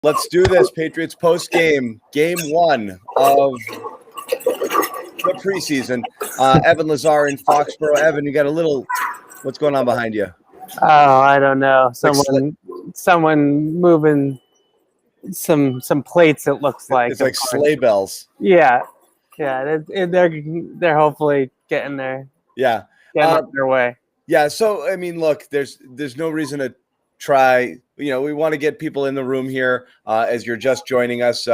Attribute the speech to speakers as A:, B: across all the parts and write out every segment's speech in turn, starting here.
A: Let's do this. Patriots post-game, game one of the preseason. Evan Lazar in Foxboro. Evan, you got a little – what's going on behind you?
B: Oh, I don't know. Someone moving some plates, it looks like.
A: It's like sleigh bells.
B: Yeah. They're hopefully getting there.
A: Yeah.
B: Getting on their way.
A: Yeah, so, I mean, look, there's no reason to try – we want to get people in the room here as you're just joining us.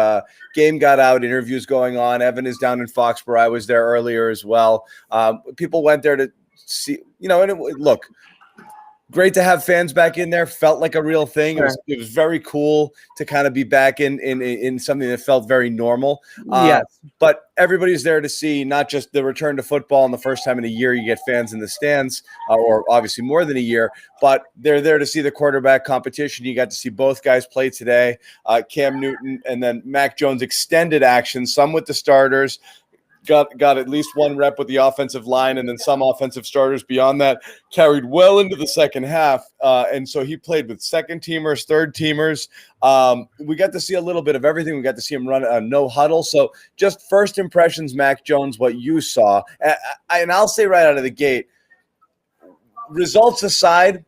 A: Game got out, interviews going on. Evan is down in Foxborough. I was there earlier as well. People went there to see, and look, great to have fans back in there. Felt like a real thing. It was very cool to kind of be back in something that felt very normal.
B: Yes.
A: But everybody's there to see not just the return to football, and the first time in a year you get fans in the stands, or obviously more than a year, but they're there to see the quarterback competition. You got to see both guys play today, Cam Newton and then Mac Jones extended action, some with the starters. Got at least one rep with the offensive line, and then some offensive starters beyond that carried well into the second half. And so he played with second teamers, third teamers. We got to see a little bit of everything. We got to see him run a no huddle. So just first impressions, Mac Jones, what you saw. And I'll say right out of the gate, results aside,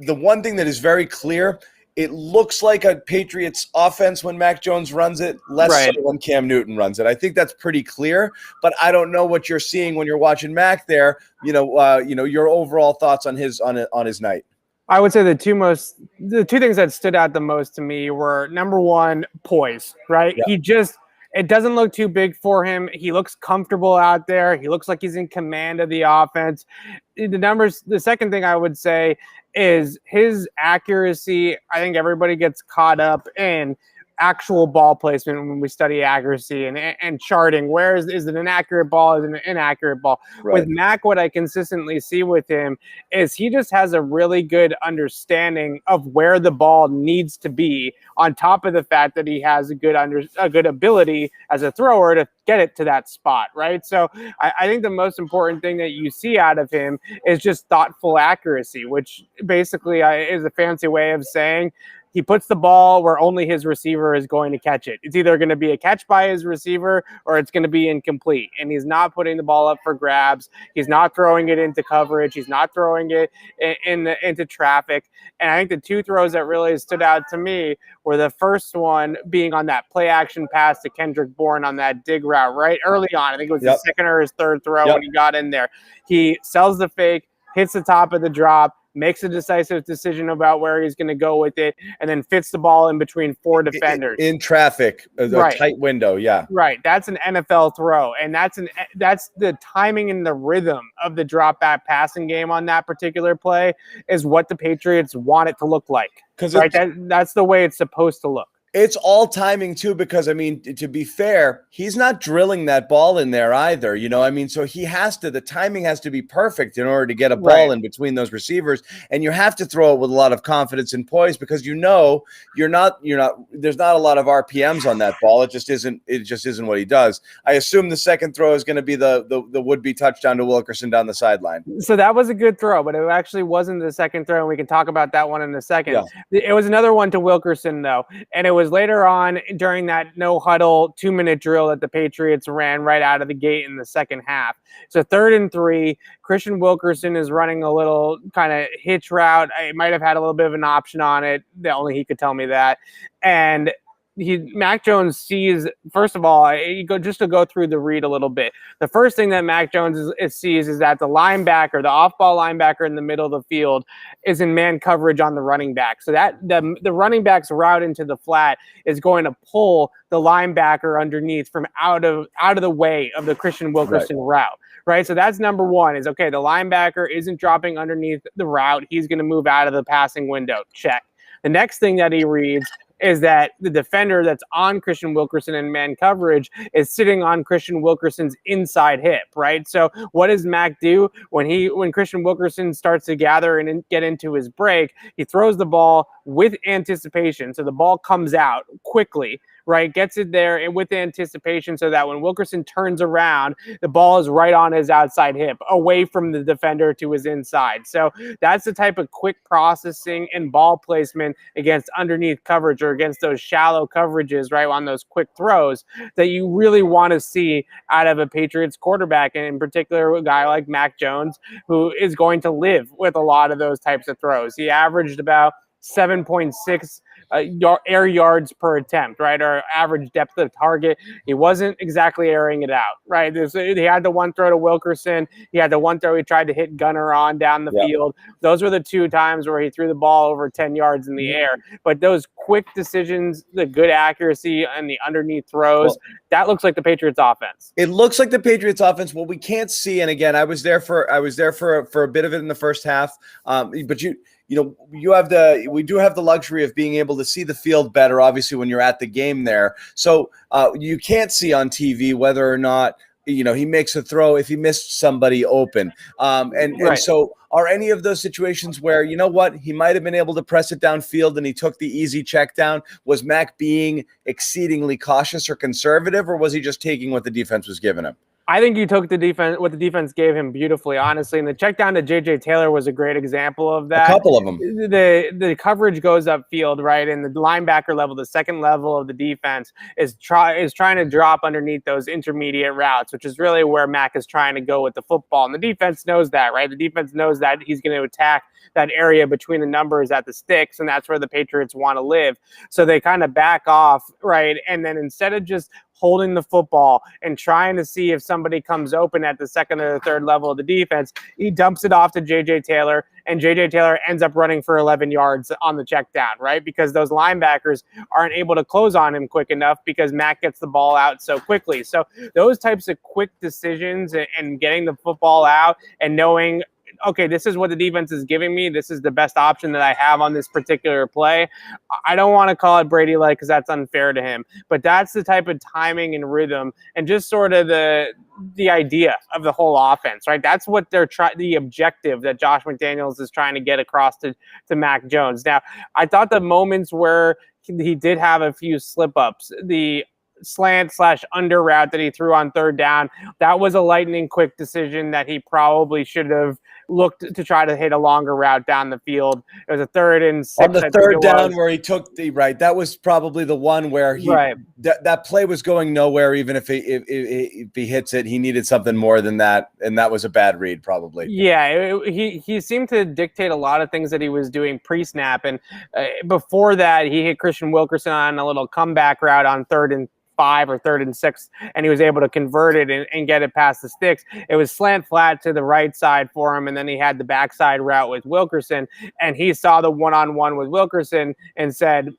A: the one thing that is very clear, it looks like a Patriots offense when Mac Jones runs it, less so when Cam Newton runs it. I think that's pretty clear, but I don't know what you're seeing when you're watching Mac there. Your overall thoughts on his night.
B: I would say the two things that stood out the most to me were, number one, poise, right? Yeah. It doesn't look too big for him. He looks comfortable out there. He looks like he's in command of the offense. The second thing I would say is his accuracy. I think everybody gets caught up in actual ball placement when we study accuracy and charting. Where is it an accurate ball? Is it an inaccurate ball? Right. With Mac, what I consistently see with him is he just has a really good understanding of where the ball needs to be, on top of the fact that he has a good ability as a thrower to get it to that spot, right? So I think the most important thing that you see out of him is just thoughtful accuracy, which basically is a fancy way of saying he puts the ball where only his receiver is going to catch it. It's either going to be a catch by his receiver or it's going to be incomplete. And he's not putting the ball up for grabs. He's not throwing it into coverage. He's not throwing it into traffic. And I think the two throws that really stood out to me were the first one being on that play action pass to Kendrick Bourne on that dig route right early on. I think it was his second or his third throw when he got in there. He sells the fake, hits the top of the drop, makes a decisive decision about where he's going to go with it, and then fits the ball in between four defenders. In traffic, a tight window, Right, that's an NFL throw, and that's the timing and the rhythm of the drop-back passing game on that particular play is what the Patriots want it to look like. Right, that's the way it's supposed to look.
A: It's all timing, too, because, I mean, to be fair, he's not drilling that ball in there either, so the timing has to be perfect in order to get a ball in between those receivers, and you have to throw it with a lot of confidence and poise because there's not a lot of RPMs on that ball. It just isn't what he does. I assume the second throw is going to be the would-be touchdown to Wilkerson down the sideline.
B: So that was a good throw, but it actually wasn't the second throw, and we can talk about that one in a second. Yeah. It was another one to Wilkerson, though, and it was later on during that no huddle 2-minute drill that the Patriots ran right out of the gate in the second half. So 3rd and 3, Christian Wilkerson is running a little kind of hitch route. I might have had a little bit of an option on it. Only he could tell me that. And Mac Jones sees, first of all, just to go through the read a little bit. The first thing that Mac Jones sees is that the linebacker, the off-ball linebacker in the middle of the field, is in man coverage on the running back. So that the running back's route into the flat is going to pull the linebacker underneath from out of the way of the Christian Wilkerson route. Right, so that's number one. Is okay. The linebacker isn't dropping underneath the route. He's going to move out of the passing window. Check. The next thing that he reads is that the defender that's on Christian Wilkerson in man coverage is sitting on Christian Wilkerson's inside hip, right? So what does Mac do when Christian Wilkerson starts to gather and get into his break? He throws the ball with anticipation. So the ball comes out quickly, right? Gets it there and with anticipation so that when Wilkerson turns around, the ball is right on his outside hip, away from the defender to his inside. So that's the type of quick processing and ball placement against underneath coverage or against those shallow coverages, right, on those quick throws that you really want to see out of a Patriots quarterback, and in particular a guy like Mac Jones, who is going to live with a lot of those types of throws. He averaged about 7.6 air yards per attempt, right? Or average depth of target. He wasn't exactly airing it out, right? He had the one throw to Wilkerson. He had the one throw he tried to hit Gunner on down the field. Those were the 2 times where he threw the ball over 10 yards in the air. But those quick decisions, the good accuracy and the underneath throws, that looks like the Patriots offense.
A: It looks like the Patriots offense. What we can't see, and again, I was there for a bit of it in the first half. But we do have the luxury of being able to see the field better, obviously, when you're at the game there. So you can't see on TV whether or not, he makes a throw if he missed somebody open. And so are any of those situations where, he might have been able to press it downfield and he took the easy check down? Was Mac being exceedingly cautious or conservative, or was he just taking what the defense was giving him?
B: I think he took what the defense gave him beautifully, honestly. And the check down to J.J. Taylor was a great example of that.
A: A couple of them.
B: The coverage goes upfield, right? And the linebacker level, the second level of the defense, is trying to drop underneath those intermediate routes, which is really where Mac is trying to go with the football. And the defense knows that, right? The defense knows that he's going to attack that area between the numbers at the sticks, and that's where the Patriots want to live. So they kind of back off, right? And then instead of just holding the football and trying to see if somebody comes open at the second or the third level of the defense, he dumps it off to J.J. Taylor, and J.J. Taylor ends up running for 11 yards on the check down, right? Because those linebackers aren't able to close on him quick enough because Mac gets the ball out so quickly. So those types of quick decisions and getting the football out and knowing, okay, this is what the defense is giving me. This is the best option that I have on this particular play. I don't want to call it Brady-like because that's unfair to him, but that's the type of timing and rhythm and just sort of the idea of the whole offense, right? That's what they're the objective that Josh McDaniels is trying to get across to Mac Jones. Now, I thought the moments where he did have a few slip-ups, the slant/under route that he threw on third down, that was a lightning quick decision that he probably should have looked to try to hit a longer route down the field. It was a 3rd and 6
A: on the third down where he took that was probably the one where that play was going nowhere. Even if he hits it, he needed something more than that, and that was a bad read probably.
B: He seemed to dictate a lot of things that he was doing pre-snap, and before that he hit Christian Wilkerson on a little comeback route on 3rd and 5 or 3rd and 6, and he was able to convert it and get it past the sticks. It was slant flat to the right side for him, and then he had the backside route with Wilkerson, and he saw the one-on-one with Wilkerson and said,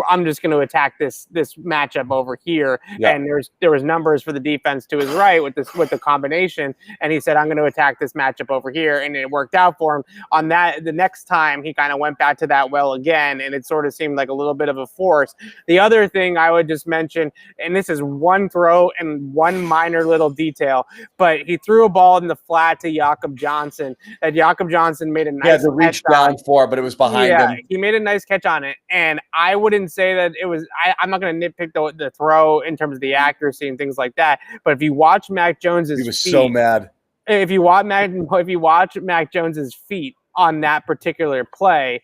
B: I'm just going to attack this matchup over here. Yeah. And there was numbers for the defense to his right with the combination. And he said, I'm going to attack this matchup over here. And it worked out for him on that. The next time he kind of went back to that well again, and it sort of seemed like a little bit of a force. The other thing I would just mention, and this is one throw and one minor little detail, but he threw a ball in the flat to Jakob Johnson, that Jakob Johnson made a nice
A: to reach down for, but it was behind him.
B: He made a nice catch on it. And I wouldn't say that it was, I'm not going to nitpick the throw in terms of the accuracy and things like that. But if you watch Mac Jones's
A: feet, he was so mad.
B: If you watch Mac Jones's feet on that particular play,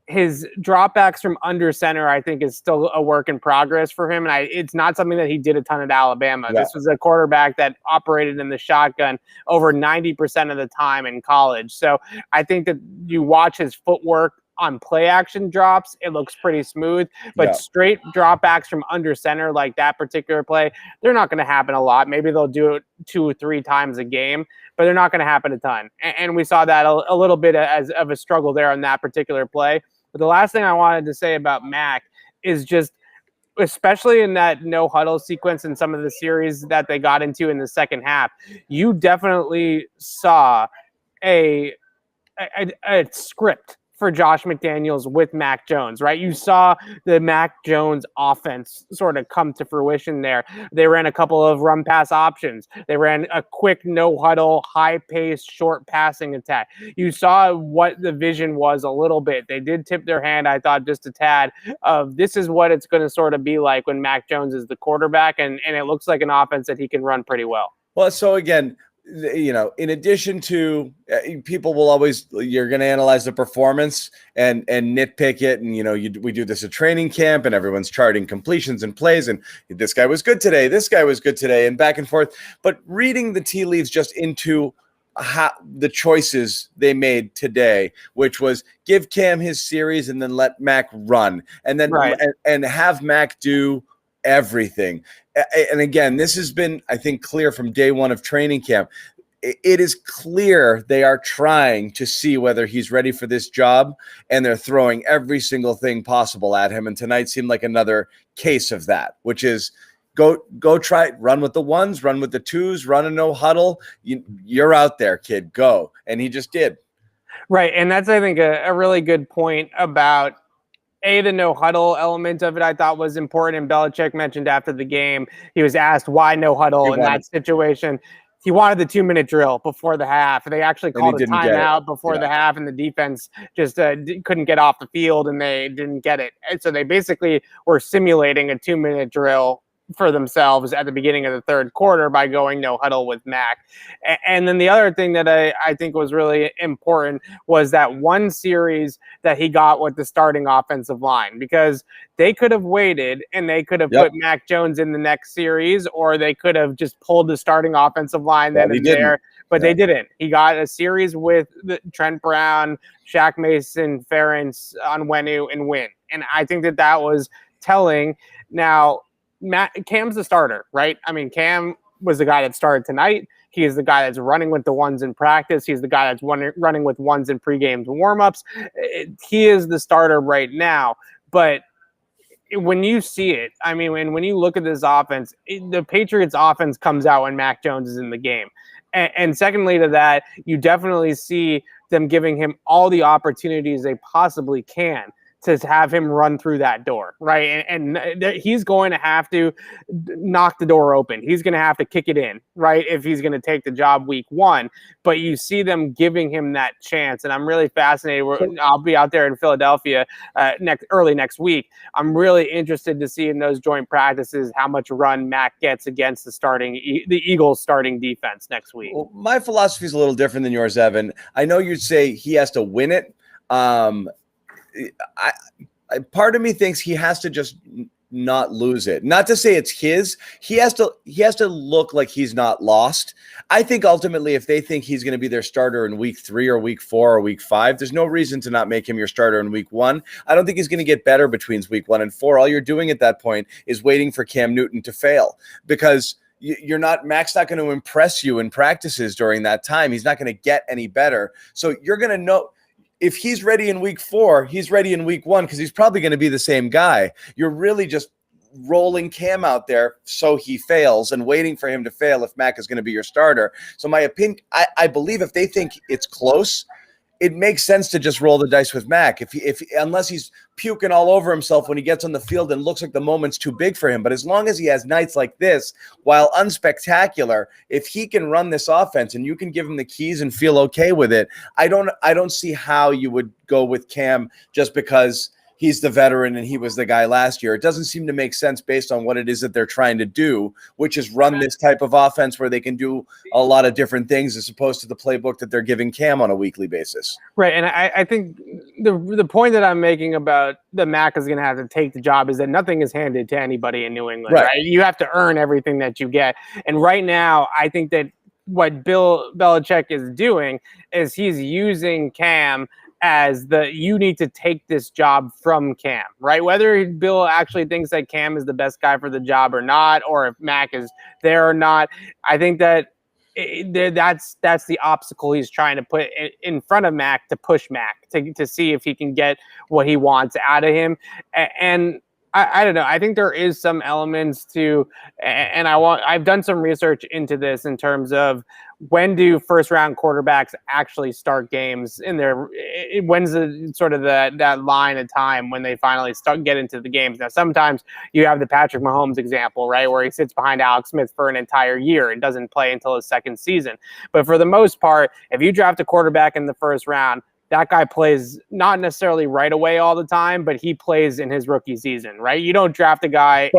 B: his dropbacks from under center, I think, is still a work in progress for him. And it's not something that he did a ton at Alabama. Yeah. This was a quarterback that operated in the shotgun over 90% of the time in college. So I think that you watch his footwork on play action drops, it looks pretty smooth, but straight dropbacks from under center like that particular play, they're not going to happen a lot. Maybe they'll do it 2 or 3 times a game, but they're not going to happen a ton. And we saw that a little bit as of a struggle there on that particular play. But the last thing I wanted to say about Mac is just, especially in that no huddle sequence in some of the series that they got into in the second half, you definitely saw a script for Josh McDaniels with Mac Jones, right? You saw the Mac Jones offense sort of come to fruition there. They ran a couple of run pass options. They ran a quick no huddle, high pace, short passing attack. You saw what the vision was a little bit. They did tip their hand, I thought, just a tad of this is what it's going to sort of be like when Mac Jones is the quarterback, and it looks like an offense that he can run pretty well.
A: Well, so again, in addition to people will always, you're going to analyze the performance and nitpick it. And, we do this at training camp and everyone's charting completions and plays. And this guy was good today. This guy was good today, and back and forth. But reading the tea leaves just into how the choices they made today, which was give Cam his series and then let Mac run, and then and have Mac do everything. And again, this has been, I think, clear from day one of training camp. It is clear they are trying to see whether he's ready for this job, and they're throwing every single thing possible at him. And tonight seemed like another case of that, which is go try it. Run with the ones, run with the twos, run a no huddle. You're out there, kid, go. And he just did.
B: Right. And that's, I think, a really good point about the no huddle element of it. I thought was important. And Belichick mentioned after the game, he was asked why no huddle in that situation. He wanted the 2-minute drill before the half. They actually called a timeout before the half, and the defense just couldn't get off the field, and they didn't get it. And so they basically were simulating a 2-minute drill for themselves at the beginning of the third quarter by going no huddle with Mac. And then the other thing that I think was really important was that one series that he got with the starting offensive line, because they could have waited and they could have put Mac Jones in the next series, or they could have just pulled the starting offensive line then and there. But they didn't. He got a series with Trent Brown, Shaq Mason, Ferentz, Onwenu, and Wynn. And I think that was telling. Now, Cam's the starter, right? I mean, Cam was the guy that started tonight. He is the guy that's running with the ones in practice. He's the guy that's running with ones in pregame warmups. He is the starter right now. But when you see it, I mean, when you look at this offense, the Patriots offense comes out when Mac Jones is in the game. And secondly to that, you definitely see them giving him all the opportunities they possibly can to have him run through that door, right? And he's going to have to knock the door open. He's going to have to kick it in, right, if he's going to take the job week one. But you see them giving him that chance, and I'm really fascinated. I'll be out there in Philadelphia early next week. I'm really interested to see in those joint practices how much run Mac gets against the Eagles starting defense next week.
A: Well, my philosophy is a little different than yours, Evan. I know you'd say he has to win it. Part of me thinks he has to just not lose it. Not to say it's his. He has to look like he's not lost. I think ultimately, if they think he's going to be their starter in week 3 or week 4 or week 5, there's no reason to not make him your starter in week 1. I don't think he's going to get better between week 1 and 4. All you're doing at that point is waiting for Cam Newton to fail, because Mac's not going to impress you in practices during that time. He's not going to get any better. So you're going to know. If he's ready in week 4, he's ready in week 1, because he's probably going to be the same guy. You're really just rolling Cam out there so he fails and waiting for him to fail if Mac is going to be your starter. So my opinion, I believe if they think it's close, it makes sense to just roll the dice with Mac. Unless he's puking all over himself when he gets on the field and looks like the moment's too big for him. But as long as he has nights like this, while unspectacular, if he can run this offense and you can give him the keys and feel okay with it, I don't see how you would go with Cam just because he's the veteran and he was the guy last year. It doesn't seem to make sense based on what it is that they're trying to do, which is run this type of offense where they can do a lot of different things as opposed to the playbook that they're giving Cam on a weekly basis.
B: Right. And I think the point that I'm making about the Mac is going to have to take the job is that nothing is handed to anybody in New England. Right. You have to earn everything that you get. And right now, I think that what Bill Belichick is doing is he's using Cam as you need to take this job from Cam, right? Whether Bill actually thinks that Cam is the best guy for the job or not, or if Mac is there or not, I think that that's the obstacle he's trying to put in front of Mac to push Mac to see if he can get what he wants out of him. And I don't know. I think there is some elements to, and I've done some research into this in terms of when do first round quarterbacks actually start games in their, when's the sort of that line of time when they finally get into the games? Now, sometimes you have the Patrick Mahomes example, right, where he sits behind Alex Smith for an entire year and doesn't play until his second season. But for the most part, if you draft a quarterback in the first round, that guy plays not necessarily right away all the time, but he plays in his rookie season, right? You don't draft a guy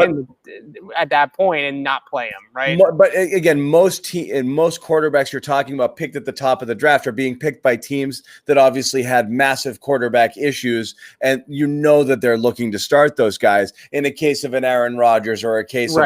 B: at that point and not play him, right?
A: But again, most quarterbacks you're talking about picked at the top of the draft are being picked by teams that obviously had massive quarterback issues, and you know that they're looking to start those guys. In a case of an Aaron Rodgers or a case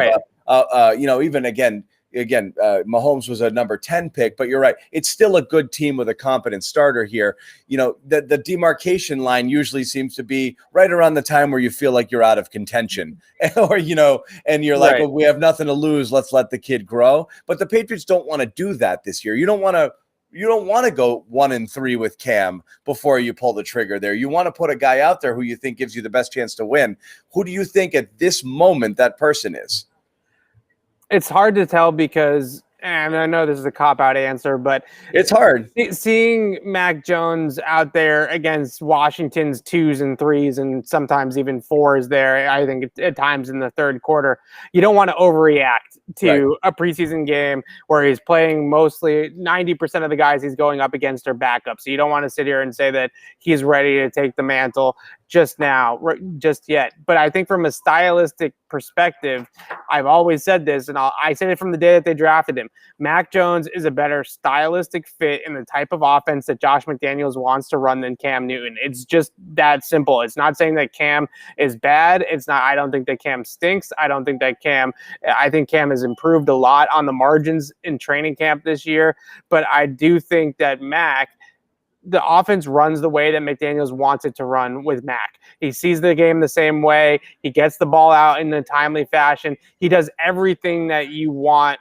A: of, even again, Mahomes was a number 10 pick, but you're right. It's still a good team with a competent starter here. The demarcation line usually seems to be right around the time where you feel like you're out of contention or, and you're like, well, we have nothing to lose. Let's let the kid grow. But the Patriots don't want to do that this year. You don't want to go 1-3 with Cam before you pull the trigger there. You want to put a guy out there who you think gives you the best chance to win. Who do you think at this moment that person is?
B: It's hard to tell because, and I know this is a cop-out answer, but
A: it's hard.
B: Seeing Mac Jones out there against Washington's 2s and 3s and sometimes even 4s there, I think at times in the third quarter, you don't want to overreact to a preseason game where he's playing mostly 90% of the guys he's going up against are backups. So you don't want to sit here and say that he's ready to take the mantle just yet. But I think from a stylistic perspective, I've always said this, and I said it from the day that they drafted him. Mac Jones is a better stylistic fit in the type of offense that Josh McDaniels wants to run than Cam Newton. It's just that simple. It's not saying that Cam is bad. It's not. I don't think that Cam stinks. I think Cam has improved a lot on the margins in training camp this year. But I do think that the offense runs the way that McDaniels wants it to run with Mac. He sees the game the same way. He gets the ball out in a timely fashion. He does everything that you want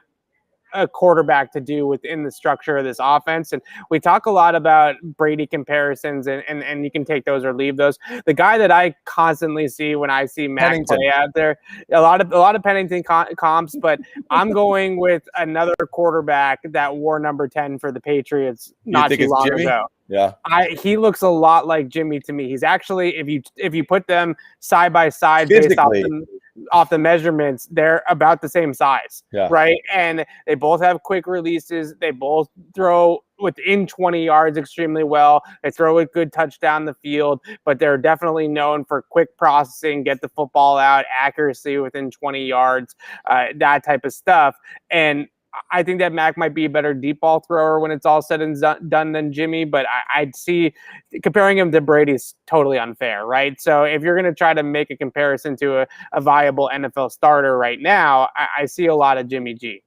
B: a quarterback to do within the structure of this offense. And we talk a lot about Brady comparisons, and you can take those or leave those. The guy that I constantly see when I see Mac play out there, a lot of Pennington comps, but I'm going with another quarterback that wore number 10 for the Patriots not too long ago.
A: Yeah,
B: he looks a lot like Jimmy to me. He's actually, if you put them side by side based off the measurements, they're about the same size, right? And they both have quick releases. They both throw within 20 yards extremely well. They throw a good touch down the field, but they're definitely known for quick processing, get the football out, accuracy within 20 yards, that type of stuff. And I think that Mac might be a better deep ball thrower when it's all said and done than Jimmy, but I'd see comparing him to Brady is totally unfair, right? So if you're going to try to make a comparison to a viable NFL starter right now, I see a lot of Jimmy G.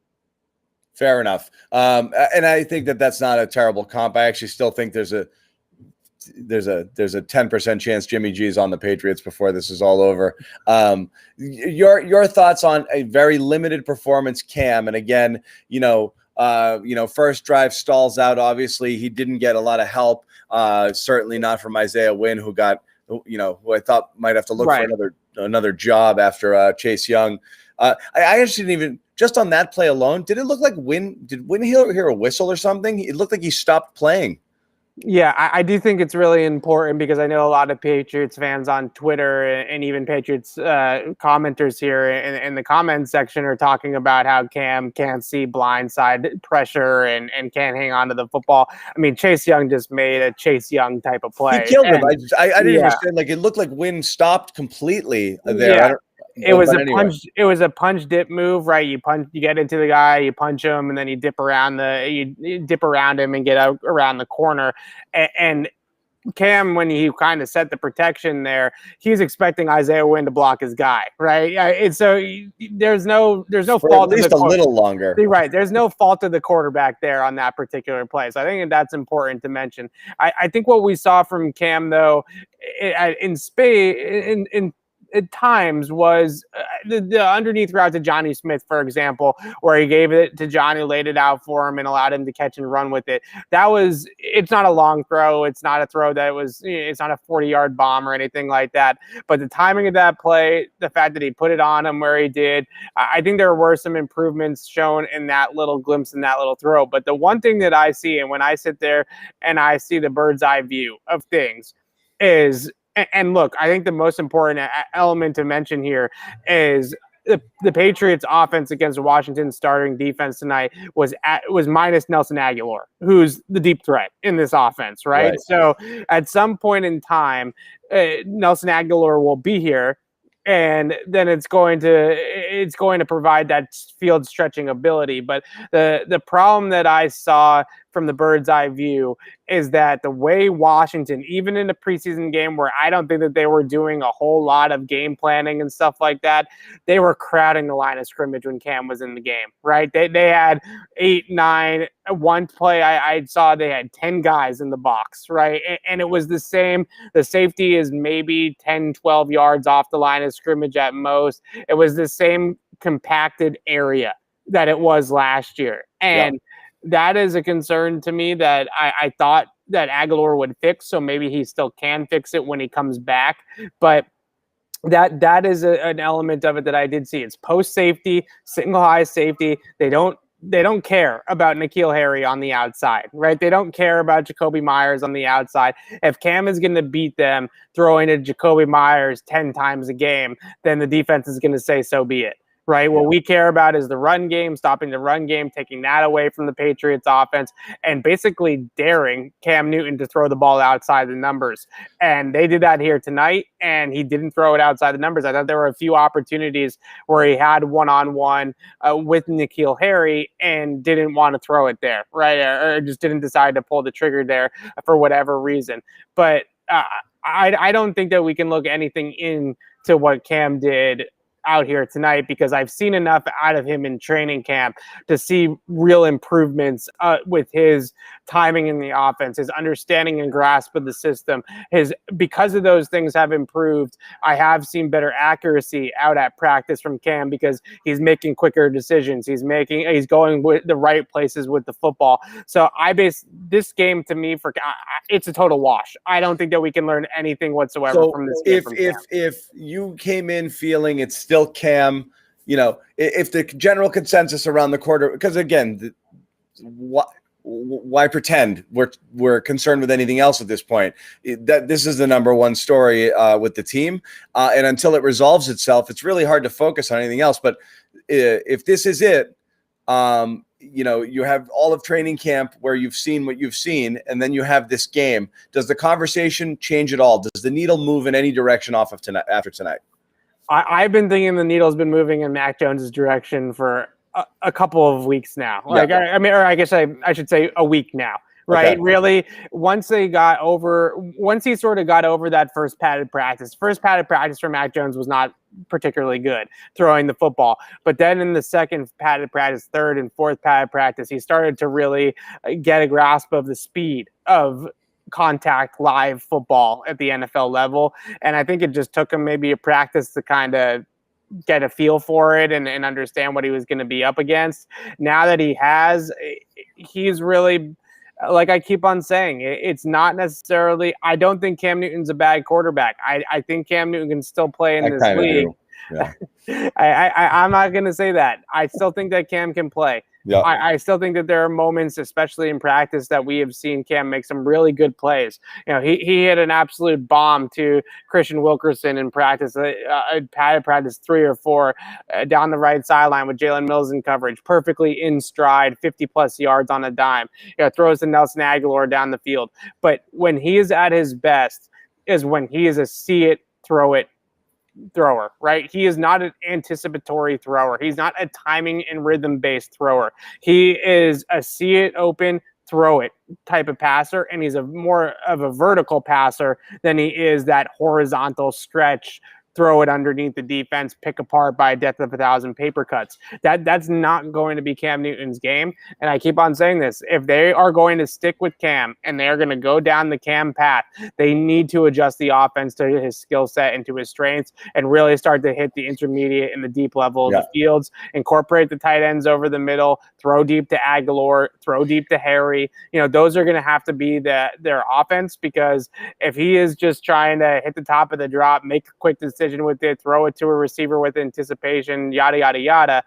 A: Fair enough. And I think that's not a terrible comp. I actually still think there's a 10% chance Jimmy G is on the Patriots before this is all over. Your thoughts on a very limited performance, Cam? And again, first drive stalls out. Obviously, he didn't get a lot of help. Certainly not from Isaiah Wynn, who who I thought might have to look for another job after Chase Young. I actually didn't even, just on that play alone, did it look like did Wynn hear a whistle or something? It looked like he stopped playing.
B: Yeah, I do think it's really important because I know a lot of Patriots fans on Twitter and even Patriots commenters here in the comments section are talking about how Cam can't see blindside pressure and can't hang on to the football. I mean, Chase Young just made a Chase Young type of play.
A: He killed him. I didn't understand. Like, it looked like Wynn stopped completely there.
B: Yeah. It was a punch dip move, right? You get into the guy, you punch him, and then you dip around him and get out around the corner. And Cam, when he kind of set the protection there, he's expecting Isaiah Wynn to block his guy, right? And so there's no fault.
A: At least a little longer,
B: right? There's no fault of the quarterback there on that particular play. So I think that's important to mention. I think what we saw from Cam though, in at times was the underneath route to Johnny Smith, for example, where he gave it to Johnny, laid it out for him, and allowed him to catch and run with it. It's not a long throw. It's not a throw it's not a 40-yard bomb or anything like that. But the timing of that play, the fact that he put it on him where he did, I think there were some improvements shown in that little glimpse in that little throw. But the one thing that I see, and when I sit there and I see the bird's eye view of things, is, and look, I think the most important element to mention here is the Patriots offense against Washington's starting defense tonight was minus Nelson Aguilar, who's the deep threat in this offense, right? So at some point in time, Nelson Aguilar will be here, and then it's going to provide that field stretching ability. But the problem that I saw from the bird's eye view is that the way Washington, even in a preseason game where I don't think that they were doing a whole lot of game planning and stuff like that, they were crowding the line of scrimmage when Cam was in the game, right? They had 8, 9. One play I saw they had 10 guys in the box, right? And it was the same. The safety is maybe 10, 12 yards off the line of scrimmage at most. It was the same compacted area that it was last year. And that is a concern to me that I thought that Aguilar would fix. So maybe he still can fix it when he comes back. But that is an element of it that I did see. It's post safety, single high safety. They don't care about N'Keal Harry on the outside, right? They don't care about Jacoby Myers on the outside. If Cam is going to beat them throwing to Jacoby Myers 10 times a game, then the defense is going to say, so be it. Right. What we care about is the run game, stopping the run game, taking that away from the Patriots offense, and basically daring Cam Newton to throw the ball outside the numbers. And they did that here tonight, and he didn't throw it outside the numbers. I thought there were a few opportunities where he had one-on-one with N'Keal Harry and didn't want to throw it there, right? Or just didn't decide to pull the trigger there for whatever reason. But I don't think that we can look anything into what Cam did out here tonight, because I've seen enough out of him in training camp to see real improvements with his timing in the offense, his understanding and grasp of the system. Because of those things have improved, I have seen better accuracy out at practice from Cam because he's making quicker decisions. He's going with the right places with the football. So I base this game, to me, it's a total wash. I don't think that we can learn anything whatsoever from this game.
A: If you came in feeling it's still Cam, if the general consensus around the quarter, because again, why pretend we're concerned with anything else at this point? That this is the number one story with the team, and until it resolves itself, it's really hard to focus on anything else. But if this is it, you have all of training camp where you've seen what you've seen, and then you have this game. Does the conversation change at all? Does the needle move in any direction off of tonight after tonight?
B: I've been thinking the needle's been moving in Mac Jones's direction for a couple of weeks now. I guess I should say a week now, right? Okay. Really, once he sort of got over that first padded practice for Mac Jones was not particularly good throwing the football. But then in the second padded practice, third and fourth padded practice, he started to really get a grasp of the speed of contact live football at the NFL level. And I think it just took him maybe a practice to kind of get a feel for it and understand what he was going to be up against. Now that he's really, like I keep on saying, it's not necessarily, I don't think Cam Newton's a bad quarterback. I think Cam Newton can still play in this league. Yeah. I'm not going to say that. I still think that Cam can play. Yeah. I still think that there are moments, especially in practice, that we have seen Cam make some really good plays. He hit an absolute bomb to Christian Wilkerson in practice, padded practice 3 or 4 down the right sideline with Jalen Mills in coverage, perfectly in stride, 50-plus yards on a dime. Throws to Nelson Aguilar down the field. But when he is at his best is when he is a see it, throw it thrower, right? He is not an anticipatory thrower. He's not a timing and rhythm based thrower. He is a see it open, throw it type of passer, and he's more of a vertical passer than he is that horizontal stretch throw it underneath the defense, pick apart by a death of 1,000 paper cuts. That's not going to be Cam Newton's game. And I keep on saying this. If they are going to stick with Cam and they're going to go down the Cam path, they need to adjust the offense to his skill set and to his strengths and really start to hit the intermediate and the deep level of the fields, incorporate the tight ends over the middle, throw deep to Aguilar, throw deep to Harry. Those are going to have to be their offense, because if he is just trying to hit the top of the drop, make a quick decision with it, throw it to a receiver with anticipation, yada, yada, yada,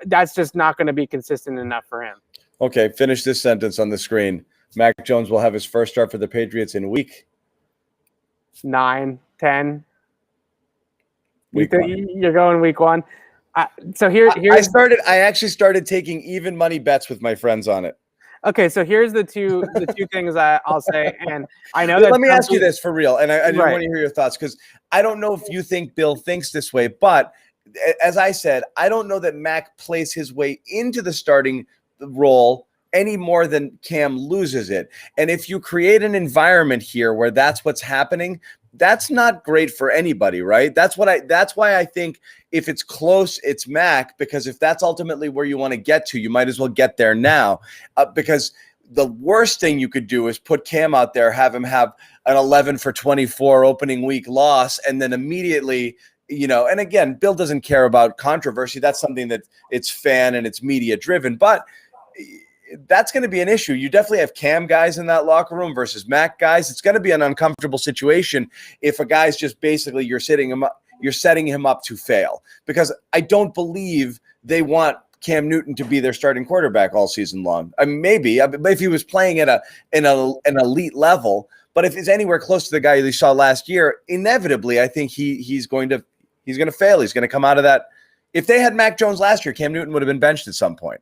B: that's just not going to be consistent enough for him.
A: Okay, finish this sentence on the screen. Mac Jones will have his first start for the Patriots in week
B: 9, 10.
A: Week one.
B: You're going week 1. So here's
A: I actually started taking even money bets with my friends on it.
B: Okay, so here's the two things I'll say, and I know that.
A: Let me ask you this for real, and I want to hear your thoughts, because I don't know if you think Bill thinks this way, but as I said, I don't know that Mac plays his way into the starting role any more than Cam loses it. And if you create an environment here where that's what's happening, that's not great for anybody, right? That's why I think if it's close, it's Mac, because if that's ultimately where you want to get to, you might as well get there now, because the worst thing you could do is put Cam out there, have him have an 11 for 24 opening week loss, and then immediately, and again, Bill doesn't care about controversy. That's something that it's fan and it's media driven, but that's going to be an issue. You definitely have Cam guys in that locker room versus Mac guys. It's going to be an uncomfortable situation if a guy's just basically you're setting him up to fail, because I don't believe they want Cam Newton to be their starting quarterback all season long. I mean, maybe if he was playing at an elite level, but if it's anywhere close to the guy you saw last year, inevitably I think he's going to fail. He's going to come out of that. If they had Mac Jones last year, Cam Newton would have been benched at some point.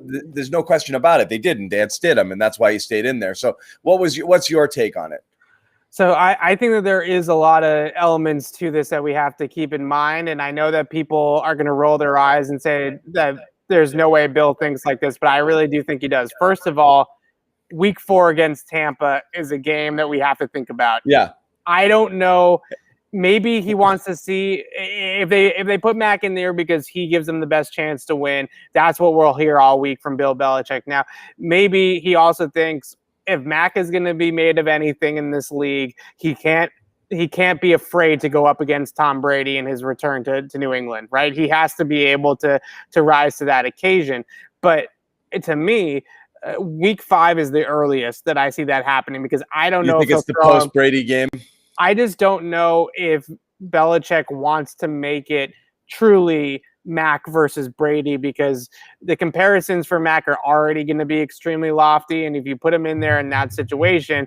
A: There's no question about it. They didn't. They had Stidham, and that's why he stayed in there. So what's your take on it?
B: So I think that there is a lot of elements to this that we have to keep in mind. And I know that people are going to roll their eyes and say that there's no way Bill thinks like this, but I really do think he does. First of all, week 4 against Tampa is a game that we have to think about.
A: Yeah.
B: I don't know. Maybe he wants to see if they put Mac in there because he gives them the best chance to win. That's what we'll hear all week from Bill Belichick. Now, maybe he also thinks if Mac is going to be made of anything in this league, he can't be afraid to go up against Tom Brady in his return to New England, right? He has to be able to rise to that occasion. But to me, week 5 is the earliest that I see that happening, because I don't know
A: if it's the post-Brady game.
B: I just don't know if Belichick wants to make it truly Mac versus Brady, because the comparisons for Mac are already going to be extremely lofty. And if you put him in there in that situation,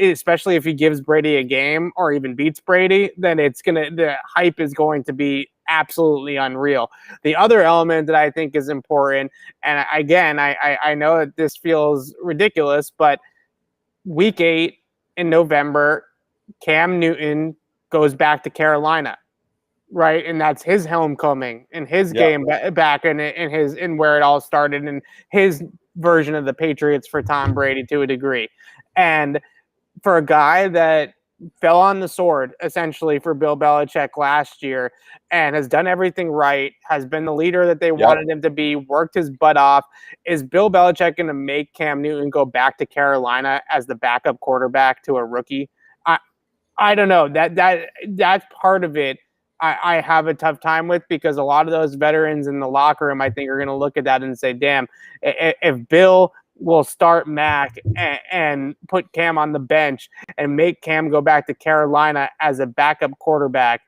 B: especially if he gives Brady a game or even beats Brady, then the hype is going to be absolutely unreal. The other element that I think is important, and again, I know that this feels ridiculous, but week 8 in November, Cam Newton goes back to Carolina, right? And that's his homecoming and his game back in where it all started, and his version of the Patriots for Tom Brady to a degree. And for a guy that fell on the sword essentially for Bill Belichick last year and has done everything right, has been the leader that they wanted him to be, worked his butt off, is Bill Belichick going to make Cam Newton go back to Carolina as the backup quarterback to a rookie? I don't know. That's part of it I have a tough time with, because a lot of those veterans in the locker room, I think, are going to look at that and say, damn, if Bill will start Mac and put Cam on the bench and make Cam go back to Carolina as a backup quarterback,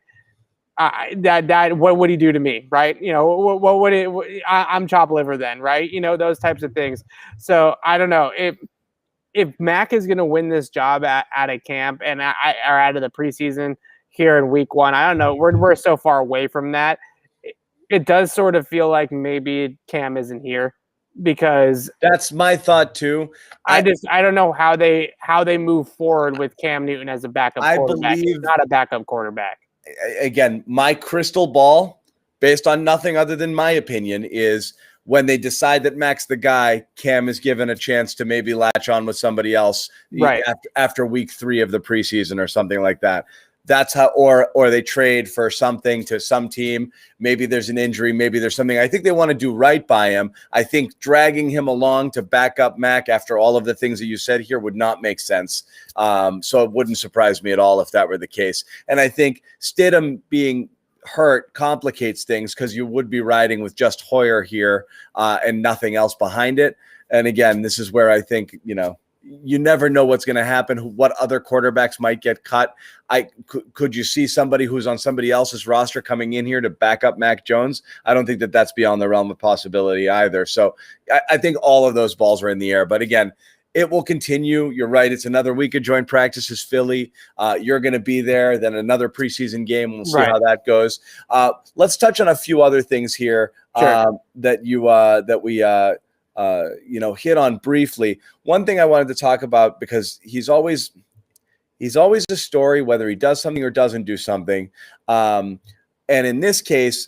B: what would he do to me, right? What would it? I'm chopped liver then, right? Those types of things. So I don't know if Mac is going to win this job at a camp or out of the preseason here in week 1. I don't know. We're so far away from that. It does sort of feel like maybe Cam isn't here, because
A: that's my thought too.
B: I don't know how they move forward with Cam Newton as a backup quarterback. He's not a backup quarterback.
A: Again, my crystal ball, based on nothing other than my opinion, is when they decide that Mac's the guy, Cam is given a chance to maybe latch on with somebody else,
B: right,
A: after week 3 of the preseason or something like that. that's how, or they trade for something to some team. Maybe there's an injury, maybe there's something. I think they want to do right by him. I think dragging him along to back up Mac after all of the things that you said here would not make sense. So it wouldn't surprise me at all if that were the case. And I think Stidham being hurt complicates things because you would be riding with just Hoyer here and nothing else behind it. And again, this is where I think, you never know what's going to happen, what other quarterbacks might get cut. Could you see somebody who's on somebody else's roster coming in here to back up Mac Jones? I don't think that that's beyond the realm of possibility either. So I think all of those balls are in the air. But again, it will continue. You're right. It's another week of joint practices, Philly. You're going to be there. Then another preseason game. We'll see how that goes. Let's touch on a few other things here that we hit on briefly. One thing I wanted to talk about, because he's always a story, whether he does something or doesn't do something. And in this case,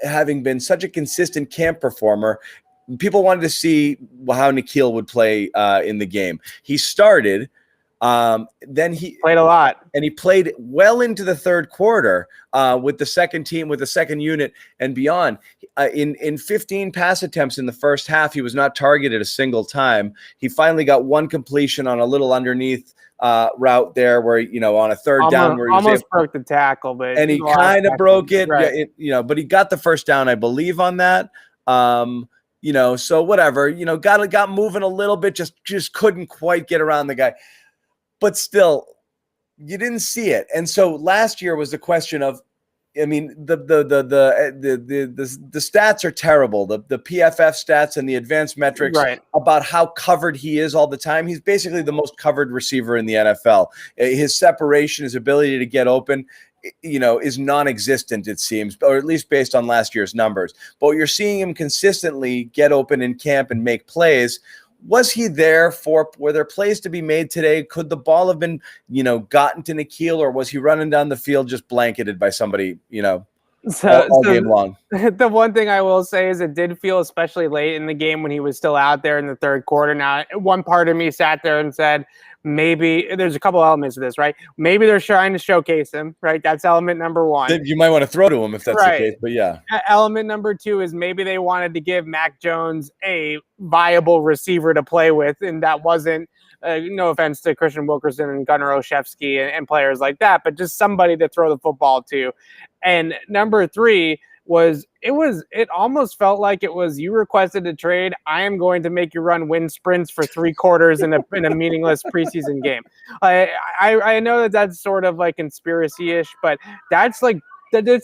A: having been such a consistent camp performer, people wanted to see how N'Keal would play in the game. He started. Then he
B: played a lot,
A: and he played well into the third quarter with the second team, with the second unit and beyond. In 15 pass attempts in the first half, he was not targeted a single time. He finally got one completion on a little underneath route there, where on a third down, where he
B: almost broke the tackle, but
A: and he kind of broke it. Right. But he got the first down, I believe, on that. So whatever. Got moving a little bit, just couldn't quite get around the guy. But still, you didn't see it. And so last year was the question of, the stats are terrible. The PFF stats and the advanced metrics about how covered he is all the time. He's basically the most covered receiver in the NFL. His separation, his ability to get open, is non-existent, it seems, or at least based on last year's numbers. But you're seeing him consistently get open in camp and make plays. Was he there were there plays to be made today? Could the ball have been, gotten to N'Keal, or was he running down the field just blanketed by somebody, all game long?
B: The one thing I will say is it did feel, especially late in the game when he was still out there in the third quarter. Now, one part of me sat there and said, maybe there's a couple elements of this, right? Maybe they're trying to showcase him, right? That's element number one.
A: You might want to throw to him if that's the case, but yeah.
B: Element number two is maybe they wanted to give Mac Jones a viable receiver to play with, and that wasn't, no offense to Christian Wilkerson and Gunnar Olszewski and players like that, but just somebody to throw the football to. And number three it almost felt like it was, you requested a trade, I am going to make you run wind sprints for 3 quarters in a meaningless preseason game. I know that's sort of like conspiracy-ish, but that's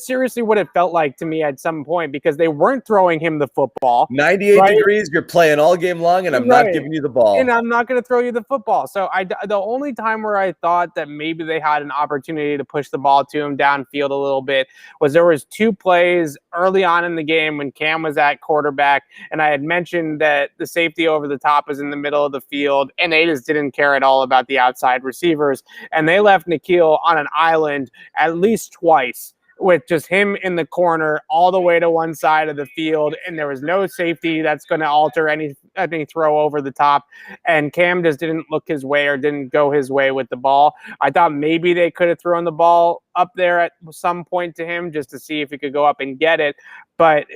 B: seriously what it felt like to me at some point, because they weren't throwing him the football.
A: 98 degrees, you're playing all game long, and I'm not giving you the ball.
B: And I'm not going to throw you the football. So the only time where I thought that maybe they had an opportunity to push the ball to him downfield a little bit was there was 2 plays early on in the game when Cam was at quarterback, and I had mentioned that the safety over the top is in the middle of the field, and they just didn't care at all about the outside receivers. And they left N'Keal on an island at least twice, with just him in the corner all the way to one side of the field, and there was no safety that's going to alter any throw over the top, and Cam just didn't look his way or didn't go his way with the ball. I thought maybe they could have thrown the ball up there at some point to him just to see if he could go up and get it, but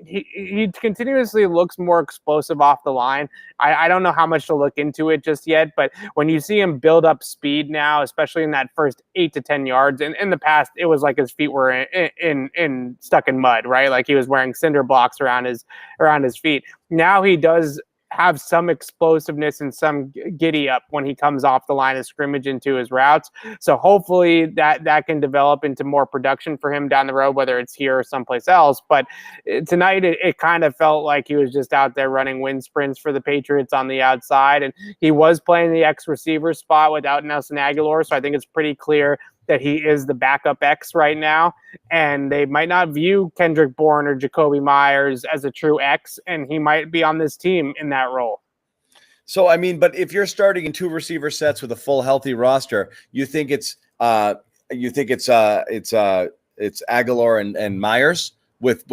B: he continuously looks more explosive off the line. I don't know how much to look into it just yet, but when you see him build up speed now, especially in that first 8 to 10 yards, and in the past, it was like his feet were in stuck in mud, right? Like he was wearing cinder blocks around his feet. Now he does have some explosiveness and some giddy up when he comes off the line of scrimmage into his routes. So hopefully that can develop into more production for him down the road, whether it's here or someplace else. But tonight it kind of felt like he was just out there running wind sprints for the Patriots on the outside. And he was playing the X receiver spot without Nelson Aguilar. So I think it's pretty clear that he is the backup X right now, and they might not view Kendrick Bourne or Jacoby Myers as a true X, and he might be on this team in that role.
A: So, but if you're starting in 2 receiver sets with a full healthy roster, you think it's Aguilar and Myers with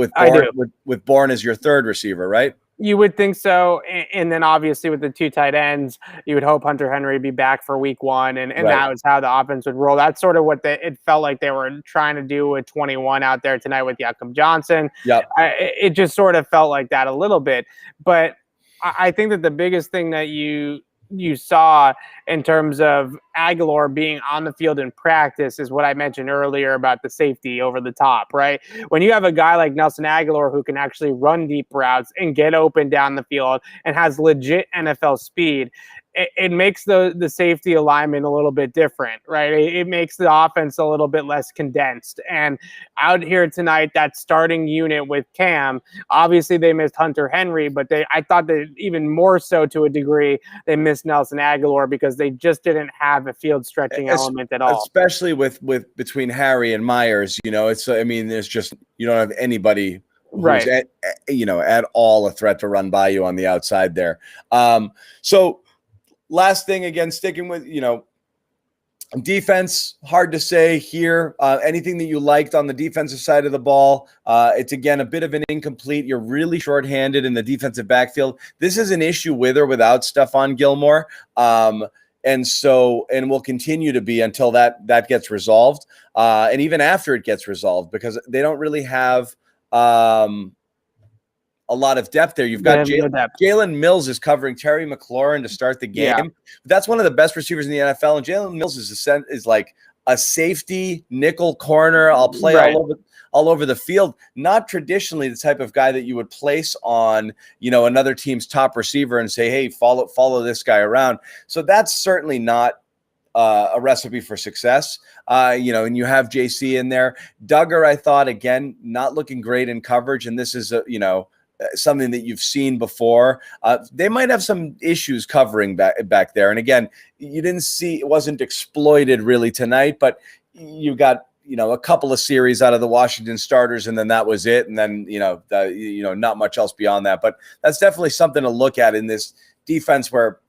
A: Bourne as your third receiver, right?
B: You would think so. And then obviously with the two tight ends, you would hope Hunter Henry would be back for week 1. And
A: Right.
B: that was how the offense would roll. That's sort of what it felt like they were trying to do with 21 out there tonight with Jakob Johnson.
A: Yep.
B: It just sort of felt like that a little bit. But I think that the biggest thing that you saw in terms of Aguilar being on the field in practice is what I mentioned earlier about the safety over the top, right? When you have a guy like Nelson Aguilar who can actually run deep routes and get open down the field and has legit NFL speed, it makes the safety alignment a little bit different, right? It makes the offense a little bit less condensed. And out here tonight, that starting unit with Cam, obviously they missed Hunter Henry, but I thought that even more so to a degree, they missed Nelson Aguilar because they just didn't have a field stretching element at all.
A: Especially with between Harry and Myers, there's just, you don't have anybody who's
B: right.
A: at all a threat to run by you on the outside there. So last thing, again, sticking with, defense, hard to say here. Anything that you liked on the defensive side of the ball? It's, again, a bit of an incomplete. You're really shorthanded in the defensive backfield. This is an issue with or without Stephon Gilmore. And will continue to be until that gets resolved. And even after it gets resolved, because they don't really have a lot of depth there. You've got Jalen Mills is covering Terry McLaurin to start the game.
B: Yeah.
A: That's one of the best receivers in the NFL. And Jalen Mills is like a safety nickel corner. I'll play all over the field. Not traditionally the type of guy that you would place on, another team's top receiver and say, hey, follow this guy around. So that's certainly not a recipe for success. And you have JC in there. Duggar, I thought, again, not looking great in coverage. And this is something that you've seen before. They might have some issues covering back there. And again, you didn't see, it wasn't exploited really tonight, but you got, a couple of series out of the Washington starters, and then that was it. And then, not much else beyond that, but that's definitely something to look at in this defense where,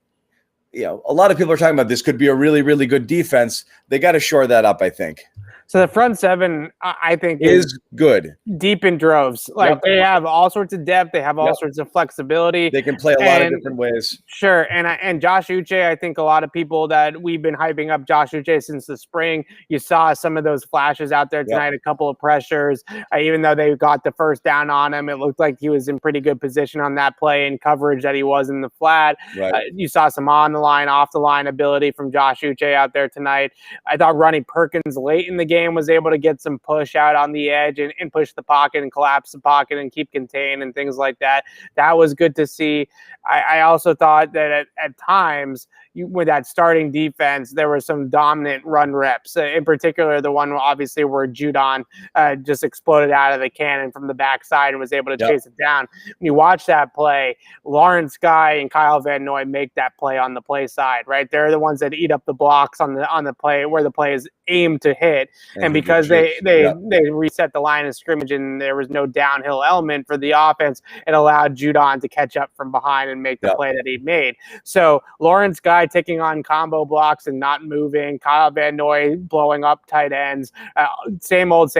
A: a lot of people are talking about this could be a really, really good defense. They got to shore that up, I think.
B: So the front seven, I think,
A: is good.
B: Deep in droves. They have all sorts of depth. They have all sorts of flexibility.
A: They can play a lot of different ways.
B: Sure. And Josh Uche, I think a lot of people that we've been hyping up Josh Uche since the spring, you saw some of those flashes out there tonight, a couple of pressures. Even though they got the first down on him, it looked like he was in pretty good position on that play and coverage that he was in the flat.
A: Right.
B: You saw some on the line, off the line ability from Josh Uche out there tonight. I thought Ronnie Perkins late in the game was able to get some push out on the edge and push the pocket and collapse the pocket and keep contained and things like that. That was good to see. I also thought that at times with that starting defense, there were some dominant run reps. In particular, the one obviously where Judon just exploded out of the cannon from the backside and was able to chase it down. When you watch that play, Lawrence Guy and Kyle Van Noy make that play on the play side, right? They're the ones that eat up the blocks on the play where the play is aimed to hit. And because they reset the line of scrimmage and there was no downhill element for the offense, it allowed Judon to catch up from behind and make the play that he made. So Lawrence Guy taking on combo blocks and not moving, Kyle Van Noy blowing up tight ends, same old,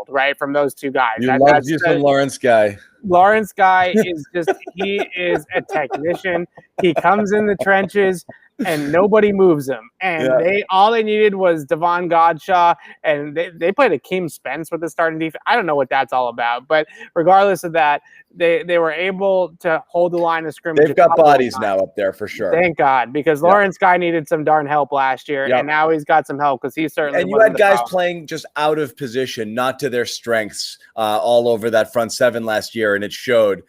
B: right, from those two guys.
A: That's some Lawrence Guy.
B: Lawrence Guy is he is a technician. He comes in the trenches and nobody moves him. And all they needed was Devon Godshaw, and they played Akeem Spence with the starting defense. I don't know what that's all about, but regardless of that, they were able to hold the line of scrimmage.
A: They've got bodies now up there for sure.
B: Thank God, because Lawrence Guy needed some darn help last year, and now he's got some help because he certainly.
A: And you had guys playing just out of position, not to their strengths, all over that front seven last year, and it showed.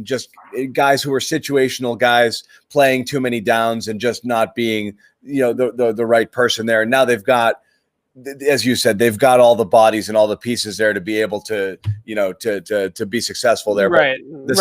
A: Just guys who were situational guys playing too many downs and just not being, the right person there. And now they've got, as you said, they've got all the bodies and all the pieces there to be able to, to be successful there.
B: Right.
A: The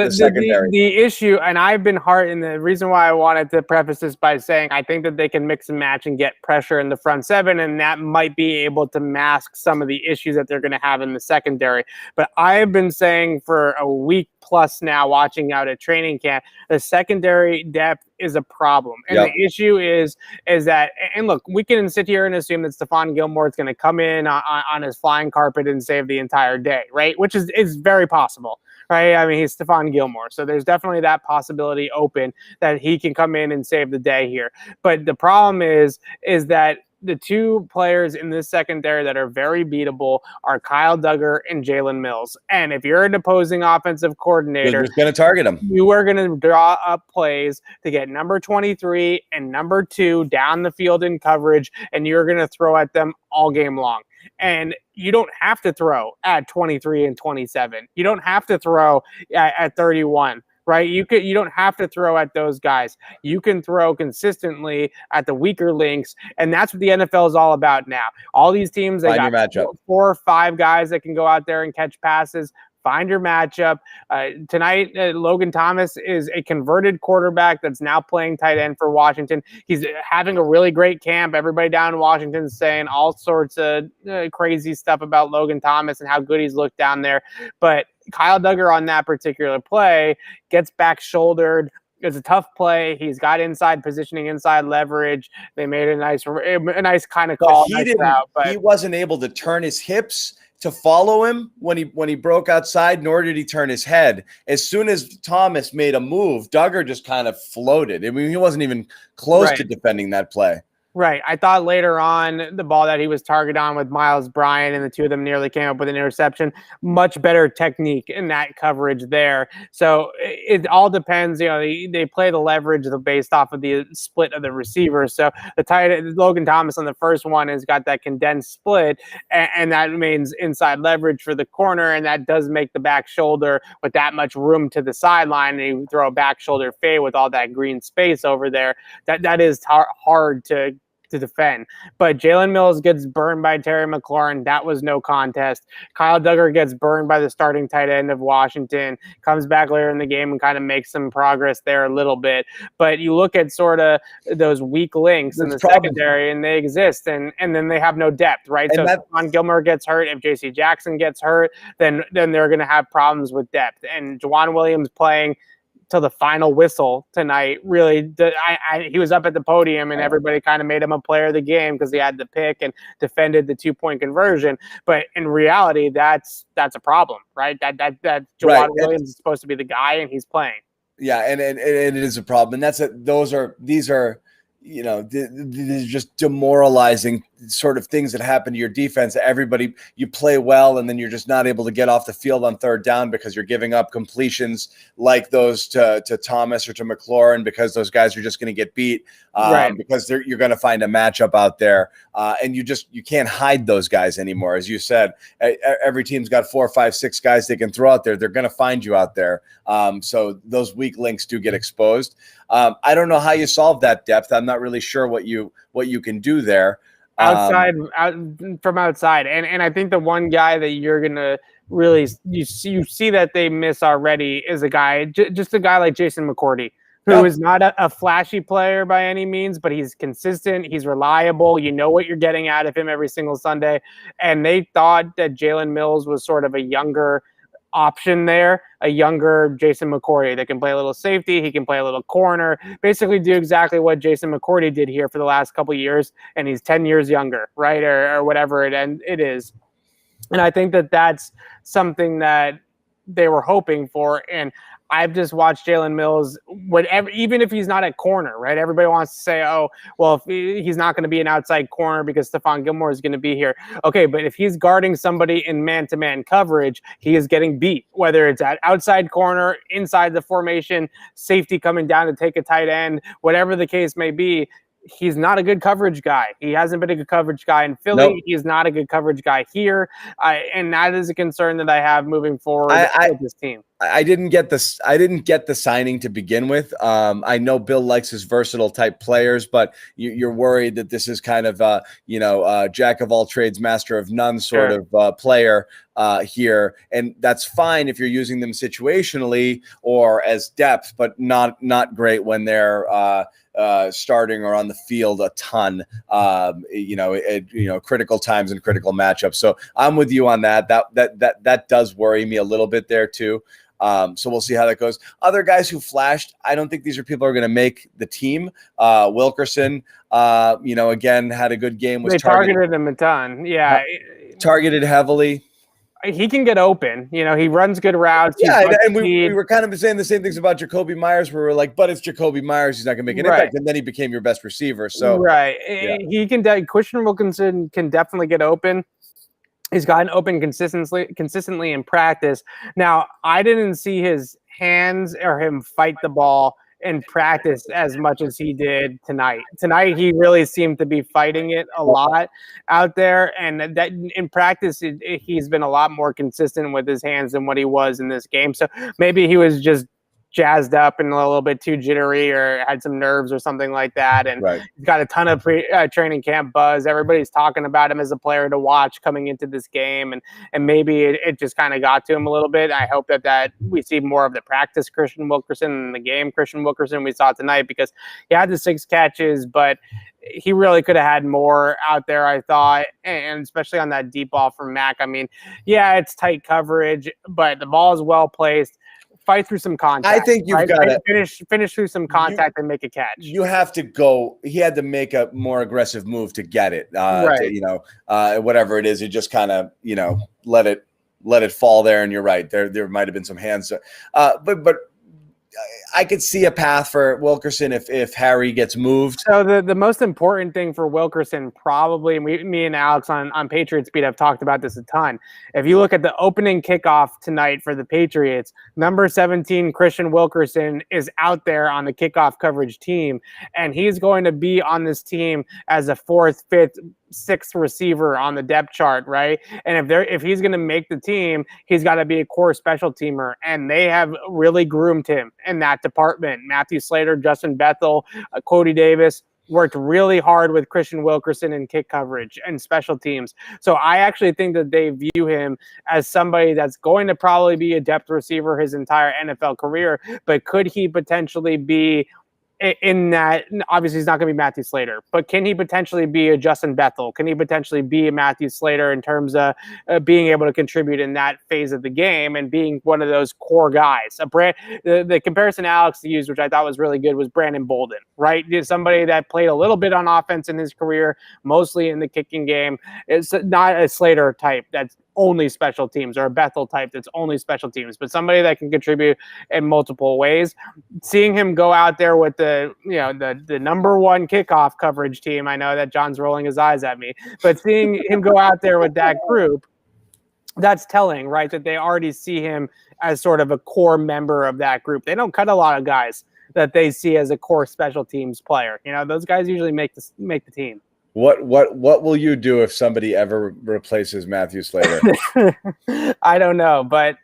A: secondary.
B: The issue, and I've been hard, and the reason why I wanted to preface this by saying I think that they can mix and match and get pressure in the front seven, and that might be able to mask some of the issues that they're going to have in the secondary. But I have been saying for a week plus now watching out at training camp. The secondary depth is a problem. And the issue is that, and look, we can sit here and assume that Stephon Gilmore is going to come in on his flying carpet and save the entire day, right? Which is very possible, right? I mean, he's Stephon Gilmore. So there's definitely that possibility open that he can come in and save the day here. But the problem is that the two players in this secondary that are very beatable are Kyle Duggar and Jalen Mills. And if you're an opposing offensive coordinator,
A: you're going to target them.
B: You are going to draw up plays to get number 23 and number 2 down the field in coverage, and you're going to throw at them all game long. And you don't have to throw at 23 and 27. You don't have to throw at 31. Right? You don't have to throw at those guys. You can throw consistently at the weaker links, and that's what the NFL is all about now. All these teams, they got 4 or 5 guys that can go out there and catch passes. Find your matchup. Tonight, Logan Thomas is a converted quarterback that's now playing tight end for Washington. He's having a really great camp. Everybody down in Washington is saying all sorts of crazy stuff about Logan Thomas and how good he's looked down there. But Kyle Duggar on that particular play gets back shouldered. It's a tough play. He's got inside positioning, inside leverage. They made a nice kind of call.
A: He wasn't able to turn his hips to follow him when he broke outside, nor did he turn his head. As soon as Thomas made a move, Duggar just kind of floated. I mean, he wasn't even close to defending that play.
B: Right. I thought later on the ball that he was targeted on with Miles Bryant and the two of them nearly came up with an interception. Much better technique in that coverage there. So it all depends. You know, they play the leverage based off of the split of the receivers. So the tight end, Logan Thomas on the first one has got that condensed split, and that means inside leverage for the corner, and that does make the back shoulder with that much room to the sideline. And you throw a back shoulder fade with all that green space over there. That is hard to defend. But Jalen Mills gets burned by Terry McLaurin. That was no contest. Kyle Duggar gets burned by the starting tight end of Washington, comes back later in the game and kind of makes some progress there a little bit. But you look at sort of those weak links in the secondary, and they exist, and then they have no depth, right? And so if Stephon Gilmore gets hurt, if J.C. Jackson gets hurt, then they're going to have problems with depth. And Juwan Williams playing till the final whistle tonight, really, he was up at the podium and everybody kind of made him a player of the game because he had the pick and defended the 2-point conversion. But in reality, that's a problem, right? That Juwan Williams is supposed to be the guy and he's playing.
A: Yeah, and it is a problem. And these are you know, these are just demoralizing sort of things that happen to your defense. Everybody, you play well, and then you're just not able to get off the field on third down because you're giving up completions like those to Thomas or to McLaurin because those guys are just going to get beat because you're going to find a matchup out there. And you can't hide those guys anymore. As you said, every team's got 4, 5, 6 guys they can throw out there. They're going to find you out there. So those weak links do get exposed. I don't know how you solve that depth. I'm not really sure what you can do there. From outside. And I think the one guy that you're going to really, you see that they miss already is a guy, just a guy like Jason McCourty, who is not a flashy player by any means, but he's consistent. He's reliable. You know what you're getting out of him every single Sunday. And they thought that Jalen Mills was sort of a younger option there, a younger Jason McCourty that can play a little safety. He can play a little corner, basically do exactly what Jason McCourty did here for the last couple of years. And he's 10 years younger, right? Or whatever it is. And I think that that's something that they were hoping for. And I've just watched Jalen Mills, even if he's not at corner, right? Everybody wants to say, oh, well, if he's not going to be an outside corner because Stephon Gilmore is going to be here. Okay, but if he's guarding somebody in man-to-man coverage, he is getting beat, whether it's at outside corner, inside the formation, safety coming down to take a tight end, whatever the case may be. He's not a good coverage guy. He hasn't been a good coverage guy in Philly. Nope. He's not a good coverage guy here. And that is a concern that I have moving forward with this team. I didn't get this. I didn't get the signing to begin with. I know Bill likes his versatile type players, but you're worried that this is kind of jack of all trades, master of none sort of player here, and that's fine if you're using them situationally or as depth, but not great when they're starting or on the field a ton. Critical times and critical matchups. So I'm with you on that. That does worry me a little bit there too. So we'll see how that goes. Other guys who flashed, I don't think these are people who are going to make the team. Wilkerson, again, had a good game.
B: They targeted him a ton. Yeah.
A: Targeted heavily.
B: He can get open. He runs good routes.
A: Yeah, and we were kind of saying the same things about Jacoby Myers, where we're like, but it's Jacoby Myers. He's not going to make an impact. And then he became your best receiver. So
B: yeah. He can. Christian Wilkinson can definitely get open. He's gotten open consistently in practice. Now, I didn't see his hands or him fight the ball in practice as much as he did tonight. Tonight, he really seemed to be fighting it a lot out there, and that in practice, he's been a lot more consistent with his hands than what he was in this game. So maybe he was just jazzed up and a little bit too jittery or had some nerves or something like that. And he's got a ton of training camp buzz. Everybody's talking about him as a player to watch coming into this game. And maybe it just kind of got to him a little bit. I hope that we see more of the practice Christian Wilkerson and the game Christian Wilkerson we saw tonight, because he had the 6 catches, but he really could have had more out there, I thought, and especially on that deep ball from Mac. I mean, yeah, it's tight coverage, but the ball is well placed. Fight through some contact.
A: I think you've got to
B: finish through some contact and make a catch.
A: You have to go. He had to make a more aggressive move to get it. Whatever it is, you just kind of let it fall there. And you're right. There might have been some hands, but I could see a path for Wilkerson if Harry gets moved.
B: So the most important thing for Wilkerson, probably, me and Alex on Patriots Beat have talked about this a ton. If you look at the opening kickoff tonight for the Patriots, number 17, Christian Wilkerson, is out there on the kickoff coverage team, and he's going to be on this team as a 4th, 5th, 6th receiver on the depth chart, right? And if he's going to make the team, he's got to be a core special teamer, and they have really groomed him in that department. Matthew Slater, Justin Bethel, Cody Davis worked really hard with Christian Wilkerson in kick coverage and special teams. So I actually think that they view him as somebody that's going to probably be a depth receiver his entire NFL career, but could he potentially be in that? Obviously he's not going to be Matthew Slater, but can he potentially be a Justin Bethel? Can he potentially be a Matthew Slater in terms of being able to contribute in that phase of the game and being one of those core guys? The comparison Alex used, which I thought was really good, was Brandon Bolden, right? Somebody that played a little bit on offense in his career, mostly in the kicking game. It's not a Slater type that's only special teams, or a Bethel type that's only special teams, but somebody that can contribute in multiple ways. Seeing him go out there with the number 1 kickoff coverage team, I know that John's rolling his eyes at me, but seeing him go out there with that group, that's telling, right? That they already see him as sort of a core member of that group. They don't cut a lot of guys that they see as a core special teams player. Those guys usually make the team.
A: What will you do if somebody ever replaces Matthew Slater?
B: I don't know, but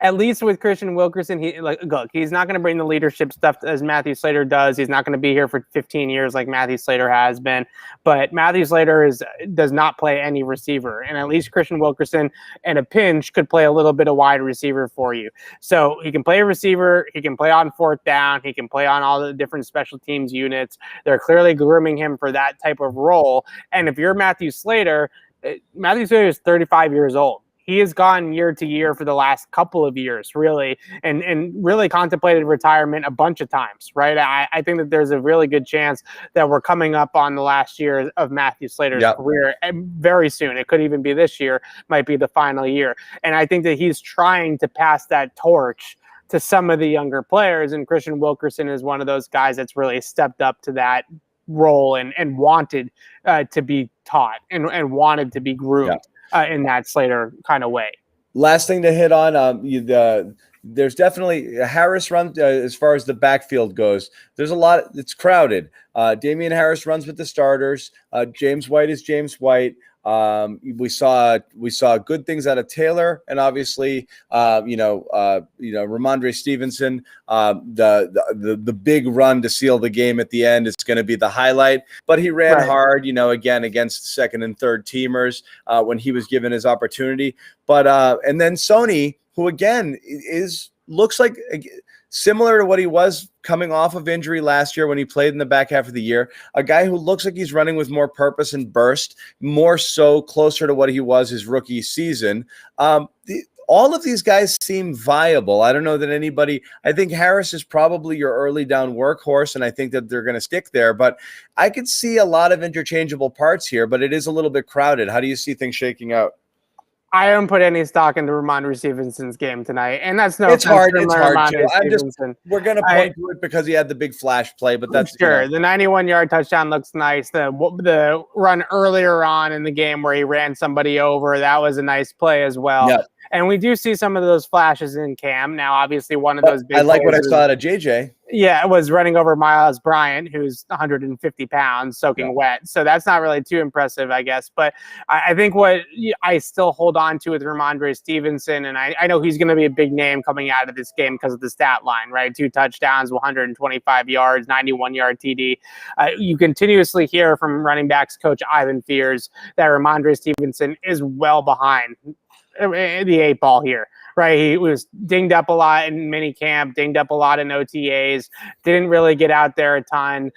B: at least with Christian Wilkerson, he's not going to bring the leadership stuff as Matthew Slater does. He's not going to be here for 15 years like Matthew Slater has been. But Matthew Slater does not play any receiver, and at least Christian Wilkerson, in a pinch, could play a little bit of wide receiver for you. So he can play a receiver. He can play on 4th down. He can play on all the different special teams units. They're clearly grooming him for that type of role. And if you're Matthew Slater is 35 years old. He has gone year to year for the last couple of years, really, and really contemplated retirement a bunch of times, right? I think that there's a really good chance that we're coming up on the last year of Matthew Slater's career very soon. It could even be this year, might be the final year. And I think that he's trying to pass that torch to some of the younger players, and Christian Wilkerson is one of those guys that's really stepped up to that role and wanted to be taught and wanted to be groomed in that Slater kind of way.
A: Last thing to hit on, there's definitely a Harris run as far as the backfield goes. There's a lot. It's crowded. Damian Harris runs with the starters. James White is James White. We saw good things out of Taylor, and obviously, Ramondre Stevenson. The big run to seal the game at the end is going to be the highlight. But he ran hard, again against second and third teamers when he was given his opportunity. But and then Sony, who again looks like similar to what he was coming off of injury last year when he played in the back half of the year, a guy who looks like he's running with more purpose and burst, more so closer to what he was his rookie season. all of these guys seem viable. I don't know that anybody. I think Harris is probably your early down workhorse, and I think that they're going to stick there. But I could see a lot of interchangeable parts here, but it is a little bit crowded. How do you see things shaking out?
B: I don't put any stock into Ramondre Stevenson's game tonight, and that's no.
A: It's hard. It's hard
B: to.
A: We're going to point to it because he had the big flash play, but that's
B: sure. The 91-yard touchdown looks nice. The run earlier on in the game where he ran somebody over, that was a nice play as well. Yep. And we do see some of those flashes in Cam. Now, obviously, one of those big.
A: I like what I saw out of JJ.
B: Yeah, it was running over Miles Bryant, who's 150 pounds, soaking wet. So that's not really too impressive, I guess. But I think what I still hold on to with Ramondre Stevenson, and I know he's going to be a big name coming out of this game because of the stat line, right? 2 touchdowns, 125 yards, 91-yard TD. You continuously hear from running backs coach Ivan Fears that Ramondre Stevenson is well behind the 8 ball here, right? He was dinged up a lot in mini camp, dinged up a lot in OTAs, didn't really get out there a ton.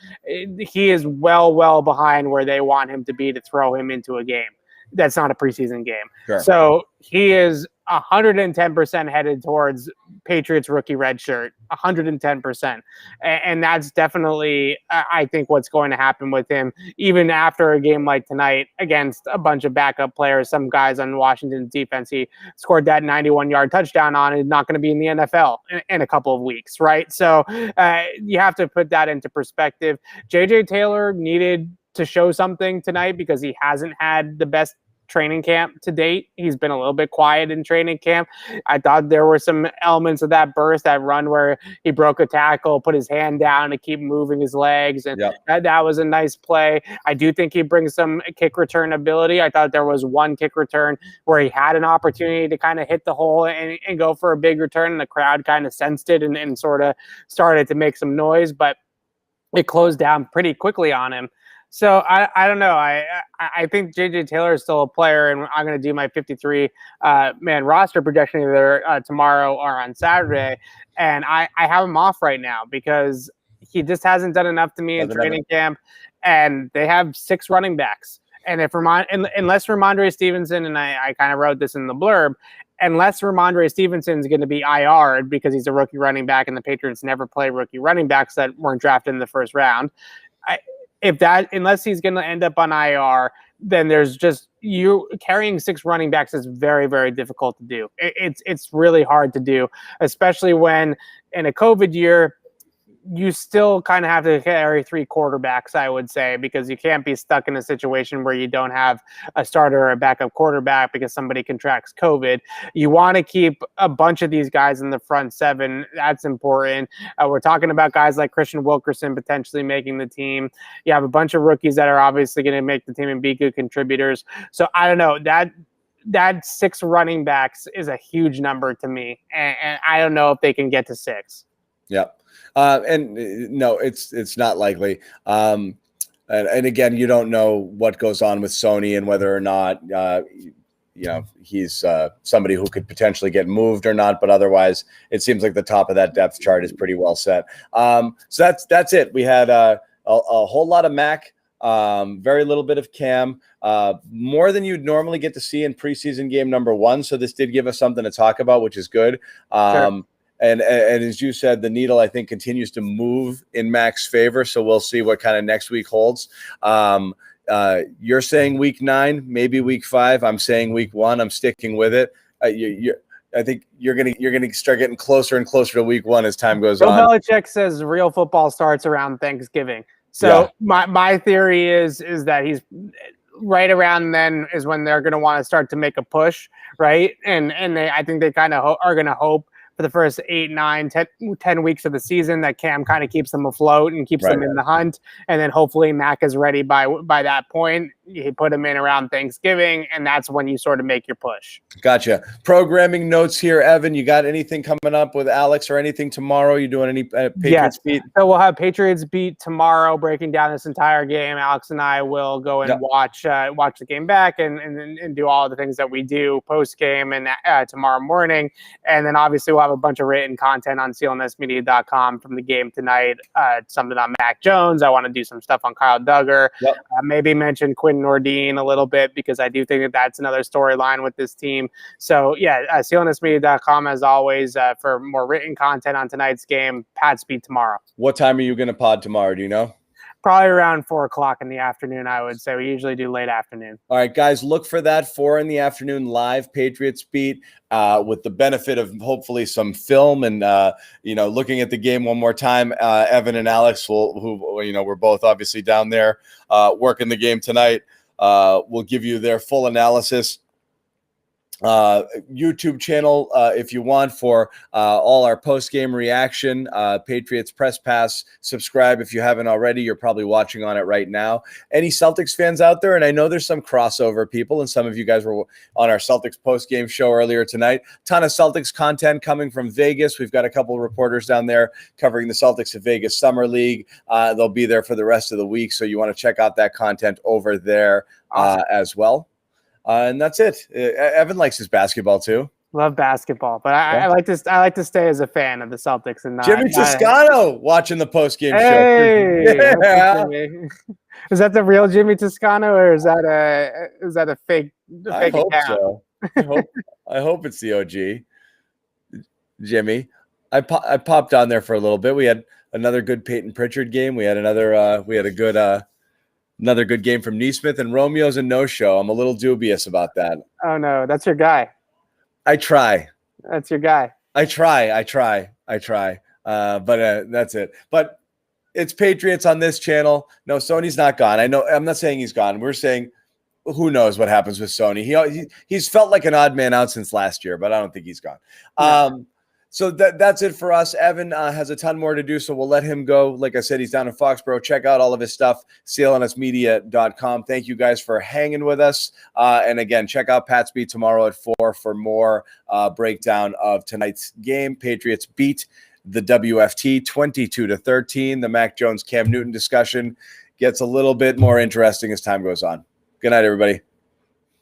B: He is well behind where they want him to be to throw him into a game. That's not a preseason game. Sure. So he is 110% headed towards Patriots rookie red shirt, 110%. And that's definitely, I think, what's going to happen with him, even after a game like tonight against a bunch of backup players, some guys on Washington's defense. He scored that 91-yard touchdown on and not going to be in the NFL in a couple of weeks, right? So you have to put that into perspective. J.J. Taylor needed to show something tonight because he hasn't had the best training camp to date. He's been a little bit quiet in training camp. I thought there were some elements of that burst, that run where he broke a tackle, put his hand down to keep moving his legs, and that was a nice play. I do think he brings some kick return ability. I thought there was one kick return where he had an opportunity to kind of hit the hole and go for a big return, and the crowd kind of sensed it and sort of started to make some noise, but it closed down pretty quickly on him. So I don't know. I think J.J. Taylor is still a player, and I'm going to do my 53-man roster projection either tomorrow or on Saturday. And I have him off right now because he just hasn't done enough to me in training camp, and they have 6 running backs. And unless Ramondre Stevenson, and I kind of wrote this in the blurb, unless Ramondre Stevenson is going to be IR'd because he's a rookie running back and the Patriots never play rookie running backs that weren't drafted in the first round, unless he's going to end up on IR, then there's just you carrying 6 running backs is very, very difficult to do. It's really hard to do, especially when in a COVID year, you still kind of have to carry 3 quarterbacks, I would say, because you can't be stuck in a situation where you don't have a starter or a backup quarterback because somebody contracts COVID. You want to keep a bunch of these guys in the front 7. That's important. We're talking about guys like Christian Wilkerson potentially making the team. You have a bunch of rookies that are obviously going to make the team and be good contributors. So I don't know, that 6 running backs is a huge number to me. And I don't know if they can get to 6.
A: Yeah. And no, it's not likely. And again, you don't know what goes on with Sony and whether or not, he's somebody who could potentially get moved or not. But otherwise, it seems like the top of that depth chart is pretty well set. So that's it. We had a whole lot of Mac, very little bit of Cam, more than you'd normally get to see in preseason game number 1. So this did give us something to talk about, which is good. Sure. And as you said, the needle, I think, continues to move in Mac's favor. So we'll see what kind of next week holds. You're saying week 9, maybe week 5. I'm saying week 1. I'm sticking with it. I think you're gonna start getting closer and closer to week 1 as time goes on.
B: Bill Belichick says real football starts around Thanksgiving. So my theory is that he's right around then is when they're going to want to start to make a push, right? And I think they kind of are going to hope for the first 8, 9, 10 weeks of the season that Cam kind of keeps them afloat and keeps them in the hunt. And then hopefully Mac is ready by that point. You put him in around Thanksgiving, and that's when you sort of make your push. Gotcha. Programming notes here, Evan. You got anything coming up with Alex or anything tomorrow? You doing any Patriots beat? So we'll have Patriots beat tomorrow, breaking down this entire game. Alex and I will go and watch the game back and do all the things that we do post game and tomorrow morning. And then obviously we'll have a bunch of written content on CLNSmedia.com from the game tonight. Something on Mac Jones. I want to do some stuff on Kyle Duggar. Maybe mention Quinn mention Nordine a little bit because I do think that that's another storyline with this team. So yeah, CLNSmedia.com as always for more written content on tonight's game. Pats beat tomorrow.
A: What time are you going to pod tomorrow? Do you know?
B: Probably around 4 o'clock in the afternoon, I would say. We usually do late afternoon.
A: All right, guys, look for that 4 in the afternoon live Patriots beat with the benefit of hopefully some film and, looking at the game one more time. Evan and Alex we're both obviously down there working the game tonight. Will give you their full analysis. YouTube channel if you want for all our post-game reaction, Patriots Press Pass. Subscribe if you haven't already. You're probably watching on it right now. Any Celtics fans out there? And I know there's some crossover people, and some of you guys were on our Celtics post-game show earlier tonight. Ton of Celtics content coming from Vegas. We've got a couple of reporters down there covering the Celtics at Vegas Summer League. They'll be there for the rest of the week, so you want to check out that content over there as well. And that's it. Evan likes his basketball too.
B: Love basketball, but I like to stay as a fan of the Celtics and not
A: Jimmy Toscano watching the post game show.
B: Yeah. Is that the real Jimmy Toscano or is that a fake?
A: I hope
B: account?
A: so. I hope it's the OG Jimmy. I popped on there for a little bit. We had another good Peyton Pritchard game. We had another good game from Neesmith, and Romeo's a no-show. I'm a little dubious about that.
B: Oh, no. That's your guy.
A: I try.
B: That's your guy.
A: I try. But that's it. But it's Patriots on this channel. No, Sony's not gone. I'm not saying he's gone. We're saying who knows what happens with Sony. He's felt like an odd man out since last year, but I don't think he's gone. No. So that's it for us. Evan has a ton more to do, so we'll let him go. Like I said, he's down in Foxboro. Check out all of his stuff, clnsmedia.com. Thank you guys for hanging with us. And again, check out Pats Beat tomorrow at 4 for more breakdown of tonight's game. Patriots beat the WFT 22-13. The Mac Jones, Cam Newton discussion gets a little bit more interesting as time goes on. Good night, everybody.